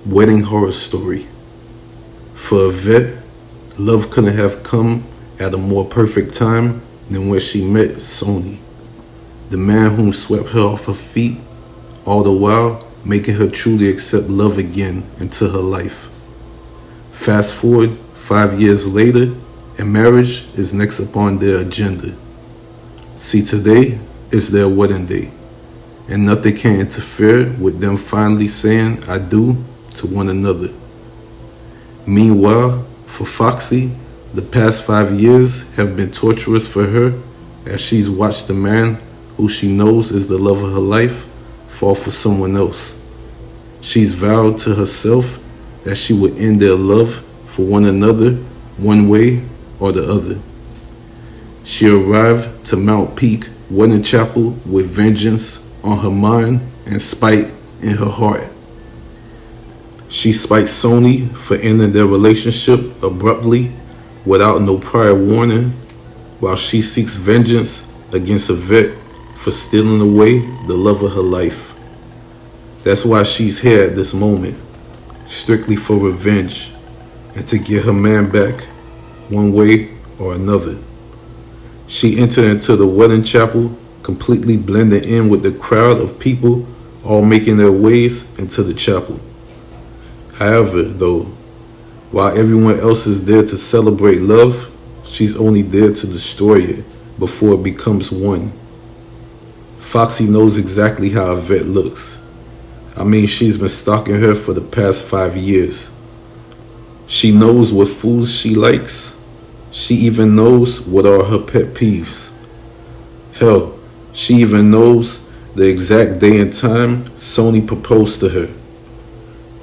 Wedding horror story. For Yvette, love couldn't have come at a more perfect time than when she met Sony, the man whom swept her off her feet, all the while making her truly accept love again into her life. Fast forward 5 years later, and marriage is next upon their agenda. See, today is their wedding day, and nothing can interfere with them finally saying I do to one another. Meanwhile, for Foxy, the past 5 years have been torturous for her as she's watched the man who she knows is the love of her life fall for someone else. She's vowed to herself that she would end their love for one another one way or the other. She arrived to Mount Peak Wedding Chapel with vengeance on her mind and spite in her heart. She spites Sony for ending their relationship abruptly without no prior warning, while she seeks vengeance against Yvette for stealing away the love of her life. That's why she's here at this moment, strictly for revenge and to get her man back one way or another. She entered into the wedding chapel, completely blending in with the crowd of people all making their ways into the chapel. However, though, while everyone else is there to celebrate love, she's only there to destroy it before it becomes one. Foxy knows exactly how Yvette looks. I mean, she's been stalking her for the past 5 years. She knows what foods she likes. She even knows what are her pet peeves. Hell, she even knows the exact day and time Sony proposed to her.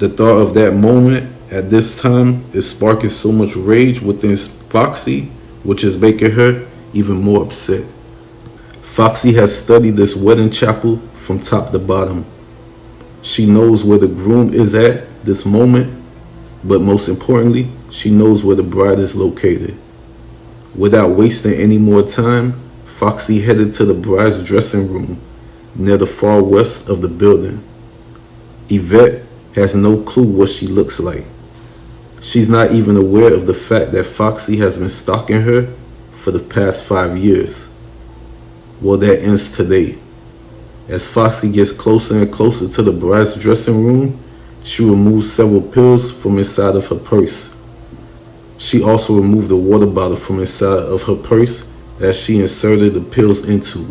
The thought of that moment at this time is sparking so much rage within Foxy, which is making her even more upset. Foxy has studied this wedding chapel from top to bottom. She knows where the groom is at this moment, but most importantly, she knows where the bride is located. Without wasting any more time, Foxy headed to the bride's dressing room near the far west of the building. Yvette has no clue what she looks like. She's not even aware of the fact that Foxy has been stalking her for the past 5 years. Well, that ends today. As Foxy gets closer and closer to the bride's dressing room, she removes several pills from inside of her purse. She also removed the water bottle from inside of her purse as she inserted the pills into.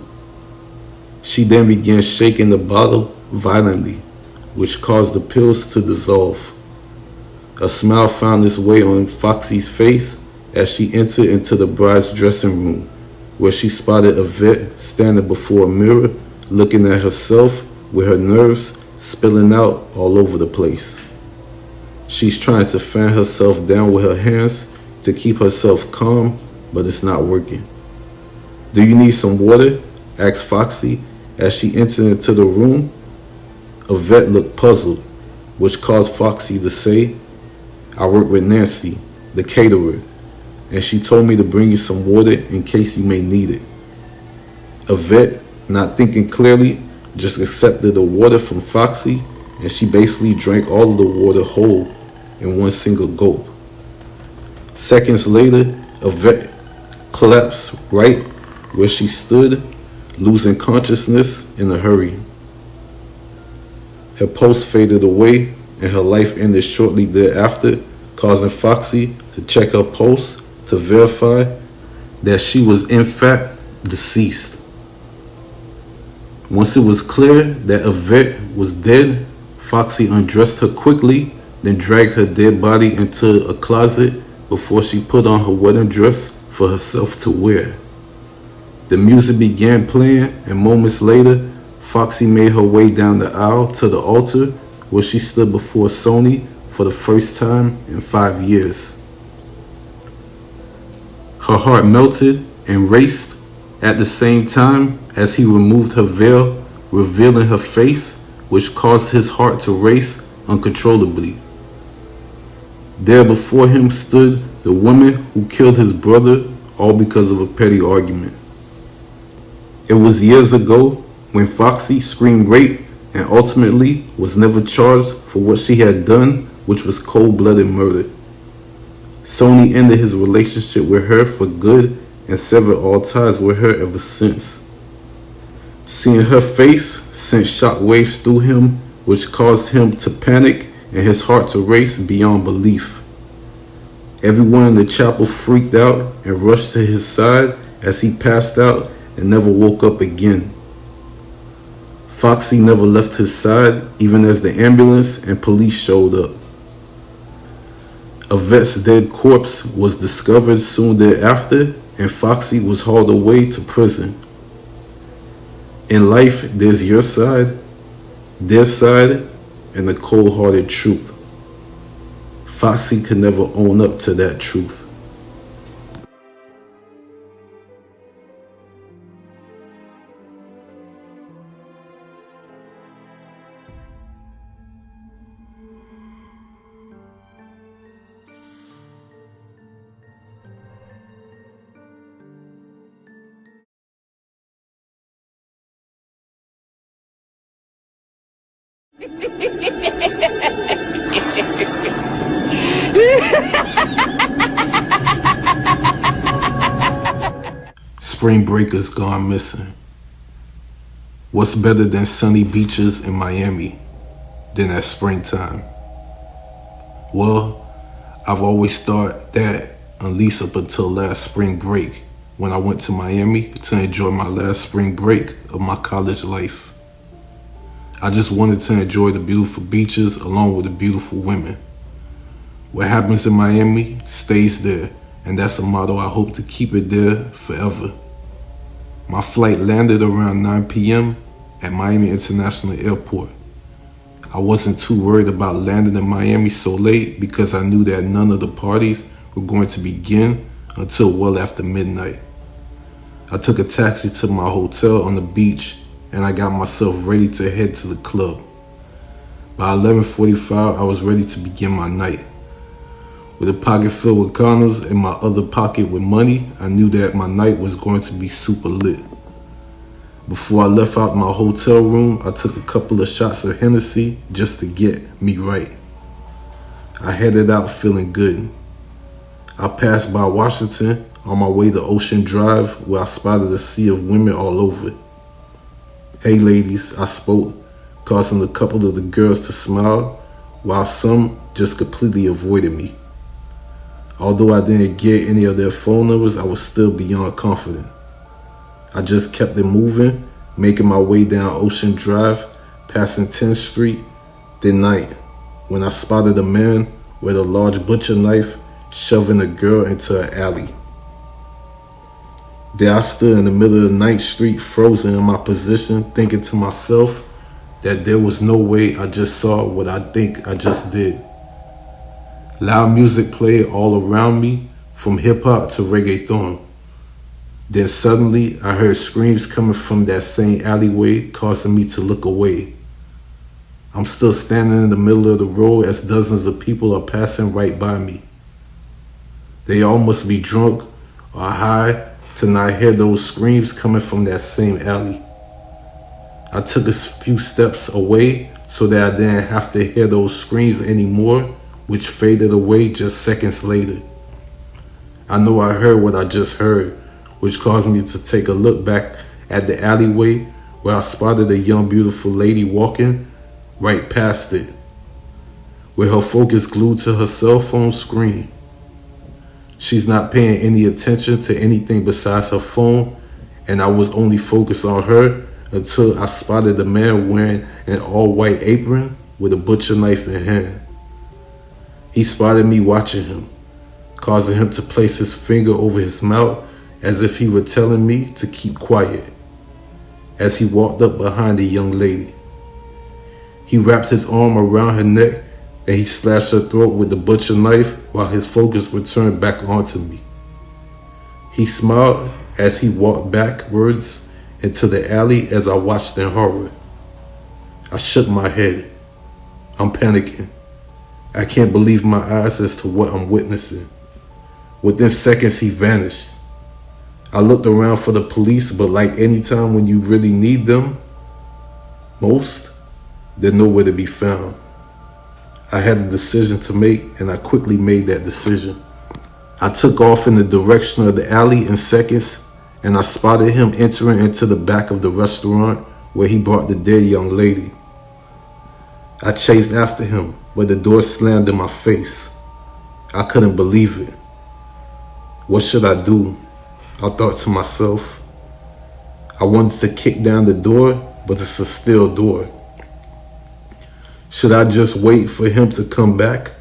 She then began shaking the bottle violently, which caused the pills to dissolve. A smile found its way on Foxy's face as she entered into the bride's dressing room, where she spotted Yvette standing before a mirror, looking at herself with her nerves spilling out all over the place. She's trying to fan herself down with her hands to keep herself calm, but it's not working. "Do you need some water?" asked Foxy as she entered into the room. Yvette looked puzzled, which caused Foxy to say, "I work with Nancy, the caterer, and she told me to bring you some water in case you may need it." Yvette, not thinking clearly, just accepted the water from Foxy, and she basically drank all of the water whole in one single gulp. Seconds later, Yvette collapsed right where she stood, losing consciousness in a hurry. Her pulse faded away, and her life ended shortly thereafter, causing Foxy to check her pulse to verify that she was in fact deceased. Once it was clear that Yvette was dead, Foxy undressed her quickly, then dragged her dead body into a closet before she put on her wedding dress for herself to wear. The music began playing, and moments later, Foxy made her way down the aisle to the altar where she stood before Sony for the first time in 5 years. Her heart melted and raced at the same time as he removed her veil, revealing her face, which caused his heart to race uncontrollably. There before him stood the woman who killed his brother, all because of a petty argument. It was years ago when Foxy screamed rape and ultimately was never charged for what she had done, which was cold-blooded murder. Sony ended his relationship with her for good and severed all ties with her ever since. Seeing her face sent shockwaves through him, which caused him to panic and his heart to race beyond belief. Everyone in the chapel freaked out and rushed to his side as he passed out and never woke up again. Foxy never left his side even as the ambulance and police showed up. A vet's dead corpse was discovered soon thereafter, and Foxy was hauled away to prison. In life, there's your side, their side, and the cold-hearted truth. Foxy could never own up to that truth. Spring breakers gone missing. What's better than sunny beaches in Miami than at springtime? Well, I've always thought that, at least up until last spring break, when I went to Miami to enjoy my last spring break of my college life. I just wanted to enjoy the beautiful beaches along with the beautiful women. What happens in Miami stays there, and that's a motto I hope to keep it there forever. My flight landed around 9 p.m. at Miami International Airport. I wasn't too worried about landing in Miami so late because I knew that none of the parties were going to begin until well after midnight. I took a taxi to my hotel on the beach and I got myself ready to head to the club. By 11:45, I was ready to begin my night. With a pocket filled with condoms and my other pocket with money, I knew that my night was going to be super lit. Before I left out my hotel room, I took a couple of shots of Hennessy just to get me right. I headed out feeling good. I passed by Washington on my way to Ocean Drive where I spotted a sea of women all over. "Hey ladies," I spoke, causing a couple of the girls to smile, while some just completely avoided me. Although I didn't get any of their phone numbers, I was still beyond confident. I just kept it moving, making my way down Ocean Drive, passing 10th Street, then night, when I spotted a man with a large butcher knife shoving a girl into an alley. There I stood in the middle of 9th Street, frozen in my position, thinking to myself that there was no way I just saw what I think I just did. Loud music played all around me, from hip-hop to reggaeton. Then suddenly, I heard screams coming from that same alleyway, causing me to look away. I'm still standing in the middle of the road as dozens of people are passing right by me. They all must be drunk or high to not hear those screams coming from that same alley. I took a few steps away so that I didn't have to hear those screams anymore, which faded away just seconds later. I know I heard what I just heard, which caused me to take a look back at the alleyway where I spotted a young beautiful lady walking right past it, with her focus glued to her cell phone screen. She's not paying any attention to anything besides her phone, and I was only focused on her until I spotted a man wearing an all-white apron with a butcher knife in hand. He spotted me watching him, causing him to place his finger over his mouth as if he were telling me to keep quiet, as he walked up behind the young lady. He wrapped his arm around her neck and he slashed her throat with the butcher knife while his focus returned back onto me. He smiled as he walked backwards into the alley as I watched in horror. I shook my head. I'm panicking. I can't believe my eyes as to what I'm witnessing. Within seconds, he vanished. I looked around for the police, but like any time when you really need them most, they're nowhere to be found. I had a decision to make, and I quickly made that decision. I took off in the direction of the alley in seconds, and I spotted him entering into the back of the restaurant where he brought the dead young lady. I chased after him, but the door slammed in my face. I couldn't believe it. What should I do? I thought to myself. I wanted to kick down the door, but it's a steel door. Should I just wait for him to come back?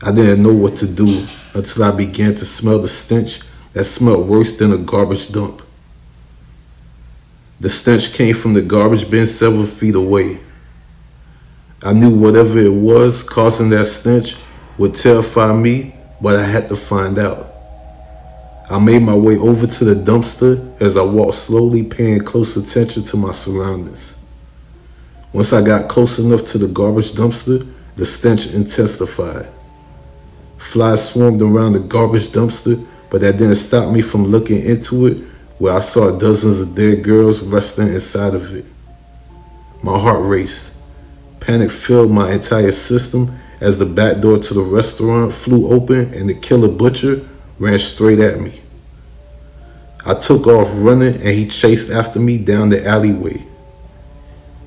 I didn't know what to do until I began to smell the stench that smelled worse than a garbage dump. The stench came from the garbage bin several feet away. I knew whatever it was causing that stench would terrify me, but I had to find out. I made my way over to the dumpster as I walked slowly, paying close attention to my surroundings. Once I got close enough to the garbage dumpster, the stench intensified. Flies swarmed around the garbage dumpster, but that didn't stop me from looking into it, where I saw dozens of dead girls resting inside of it. My heart raced. Panic filled my entire system as the back door to the restaurant flew open and the killer butcher ran straight at me. I took off running and he chased after me down the alleyway.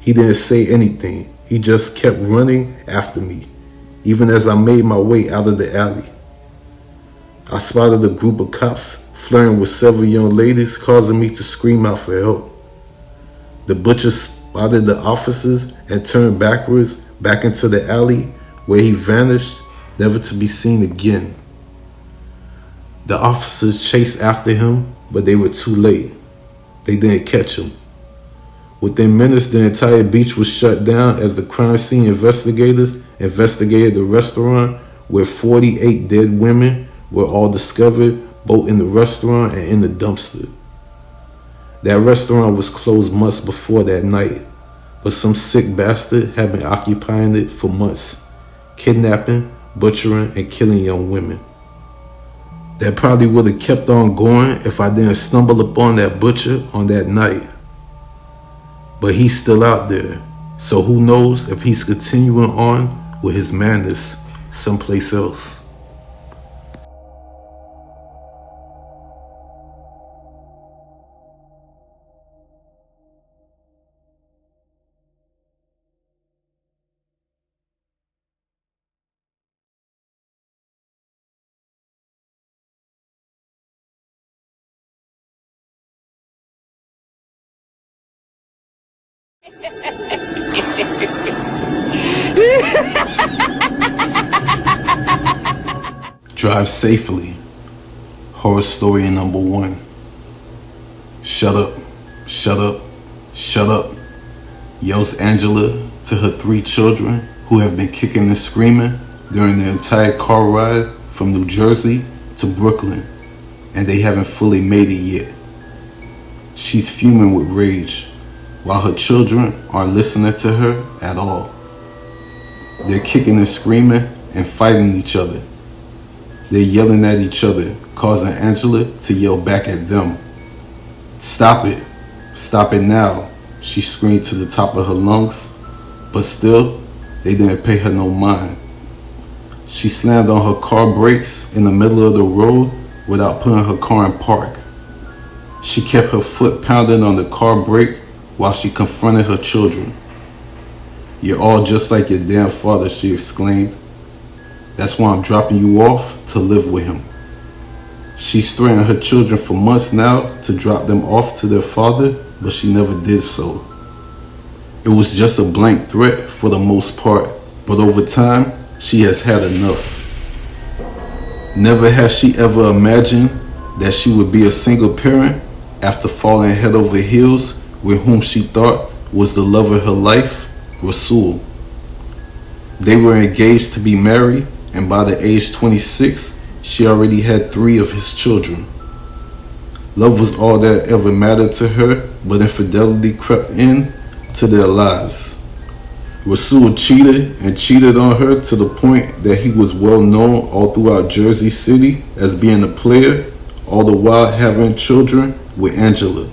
He didn't say anything. He just kept running after me, even as I made my way out of the alley. I spotted a group of cops flirting with several young ladies, causing me to scream out for help. The butcher spotted the officers and turned backwards back into the alley, where he vanished, never to be seen again. The officers chased after him, but they were too late. They didn't catch him. Within minutes, the entire beach was shut down as the crime scene investigators investigated the restaurant where 48 dead women were all discovered, both in the restaurant and in the dumpster. That restaurant was closed months before that night, but some sick bastard had been occupying it for months, kidnapping, butchering, and killing young women. That probably would have kept on going if I didn't stumble upon that butcher on that night. But he's still out there, so who knows if he's continuing on with his madness someplace else. Drive safely. Horror story number 1. Shut up, shut up, shut up, yells Angela to her 3 children who have been kicking and screaming during the entire car ride from New Jersey to Brooklyn, and they haven't fully made it yet. She's fuming with rage, while her children aren't listening to her at all. They're kicking and screaming and fighting each other. They're yelling at each other, causing Angela to yell back at them. Stop it. Stop it now, she screamed to the top of her lungs, but still, they didn't pay her no mind. She slammed on her car brakes in the middle of the road without putting her car in park. She kept her foot pounding on the car brake while she confronted her children. You're all just like your damn father, she exclaimed. That's why I'm dropping you off to live with him. She's threatened her children for months now to drop them off to their father, but she never did so. It was just a blank threat for the most part, but over time, she has had enough. Never has she ever imagined that she would be a single parent after falling head over heels with whom she thought was the love of her life, Rasul. They were engaged to be married, and by the age 26, she already had 3 of his children. Love was all that ever mattered to her, but infidelity crept in to their lives. Rasul cheated and cheated on her to the point that he was well known all throughout Jersey City as being a player, all the while having children with Angela.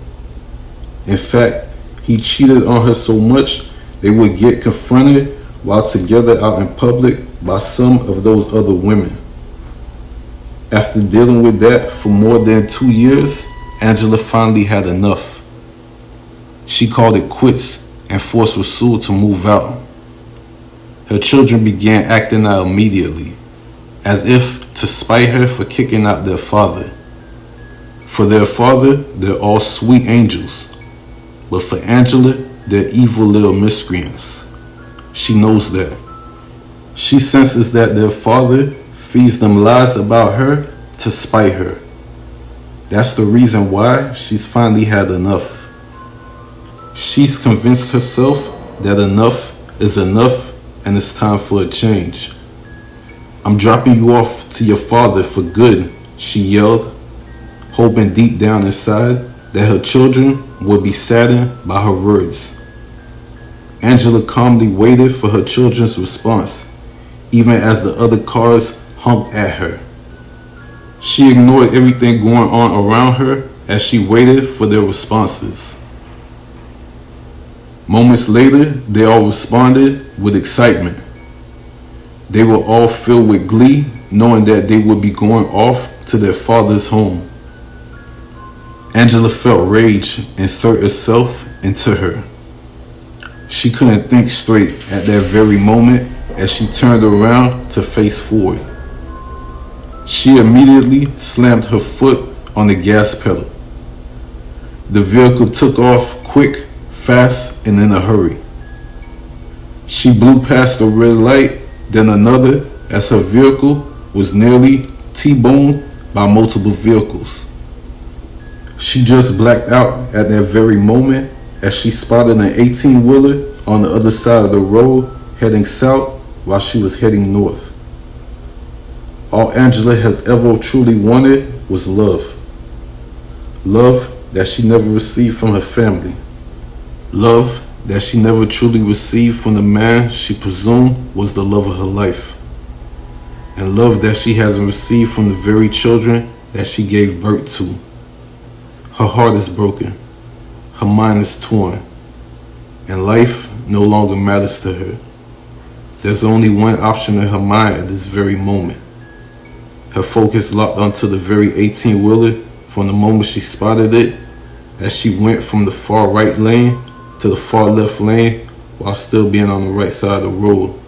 In fact, he cheated on her so much they would get confronted while together out in public by some of those other women. After dealing with that for more than 2 years, Angela finally had enough. She called it quits and forced Rasul to move out. Her children began acting out immediately, as if to spite her for kicking out their father. For their father, they're all sweet angels, but for Angela, they're evil little miscreants. She knows that. She senses that their father feeds them lies about her to spite her. That's the reason why she's finally had enough. She's convinced herself that enough is enough and it's time for a change. I'm dropping you off to your father for good, she yelled, hoping deep down inside that her children would be saddened by her words. Angela calmly waited for her children's response, even as the other cars honked at her. She ignored everything going on around her as she waited for their responses. Moments later, they all responded with excitement. They were all filled with glee, knowing that they would be going off to their father's home. Angela felt rage insert itself into her. She couldn't think straight at that very moment as she turned around to face forward. She immediately slammed her foot on the gas pedal. The vehicle took off quick, fast, and in a hurry. She blew past a red light, then another, as her vehicle was nearly T-boned by multiple vehicles. She just blacked out at that very moment as she spotted an 18-wheeler on the other side of the road heading south while she was heading north. All Angela has ever truly wanted was love. Love that she never received from her family. Love that she never truly received from the man she presumed was the love of her life. And love that she hasn't received from the very children that she gave birth to. Her heart is broken. Her mind is torn. And life no longer matters to her. There's only one option in her mind at this very moment. Her focus locked onto the very 18-wheeler from the moment she spotted it as she went from the far right lane to the far left lane while still being on the right side of the road.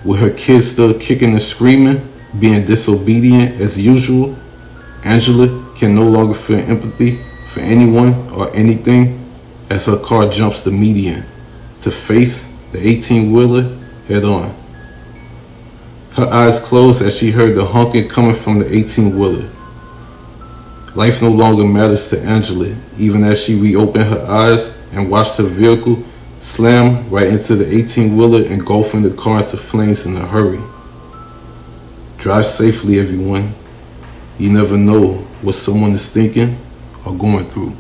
With her kids still kicking and screaming, being disobedient as usual, Angela can no longer feel empathy for anyone or anything as her car jumps the median to face the 18-wheeler head on. Her eyes closed as she heard the honking coming from the 18-wheeler. Life no longer matters to Angela, even as she reopened her eyes and watched her vehicle slam right into the 18-wheeler, engulfing the car into flames in a hurry. Drive safely, everyone. You never know what someone is thinking or going through.